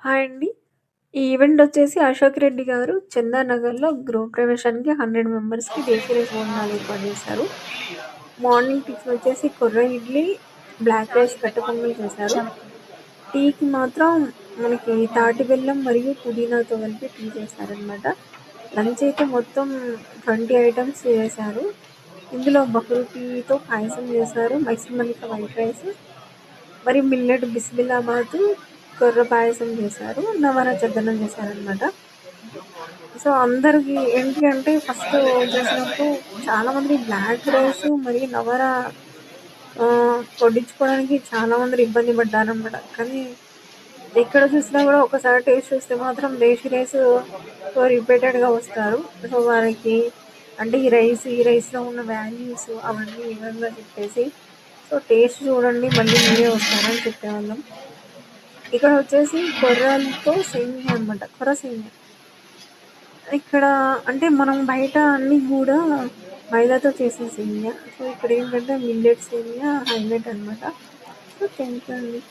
Hi అండి. ఈ event వచ్చేసి అశోక్ రెడ్డి గారు చందానగర్‌లో గృహప్రవేశానికి 100 మెంబర్స్‌కి దేశీ రైస్ భోజనాలు ఏర్పాటు చేశారు. మార్నింగ్ టిఫిన్ వచ్చేసి కొర్ర ఇడ్లీ, బ్లాక్ రైస్, కట్ట పొంగల్ చేశారు. టీకి మాత్రం మనకి తాటి బెల్లం మరియు పుదీనాతో కలిపి టీ చేశారనమాట. లంచ్ అయితే మొత్తం 20 ఐటెమ్స్ చేశారు. ఇందులో బహుళ టీతో పాయసం చేశారు. మైసూర్ మల్లిక వైట్ రైస్, మరి మిల్లెట్ బిస్మిల్లాబాదు కొర్ర పాయసం చేశారు. నవర చద్దన్నం చేశారనమాట. సో అందరికి ఏంటి అంటే ఫస్ట్ చేసినప్పుడు చాలామంది బ్లాక్ రైస్ మరియు నవర వడ్డించుకోవడానికి చాలామంది ఇబ్బంది పడ్డారనమాట. కానీ ఎక్కడ చూసినా కూడా ఒకసారి టేస్ట్ చూస్తే మాత్రం దేశీ రైస్ రిపీటెడ్గా వస్తారు. సో వారికి అంటే ఈ రైస్లో ఉన్న వాల్యూస్ అవన్నీ వివరంగా చెప్పేసి సో టేస్ట్ చూడండి మళ్ళీ మీరే వస్తారని చెప్పేవాళ్ళం. ఇక్కడ వచ్చేసి కొర్రలతో సేమియా అనమాట, కొర్ర సేమియా. ఇక్కడ అంటే మనం బయట అన్ని కూడా మైదాతో చేసే సేమియా. సో ఇక్కడ ఏంటంటే మిల్లెట్ సేమియా హైలైట్ అనమాట. సో థ్యాంక్ యూ అండి.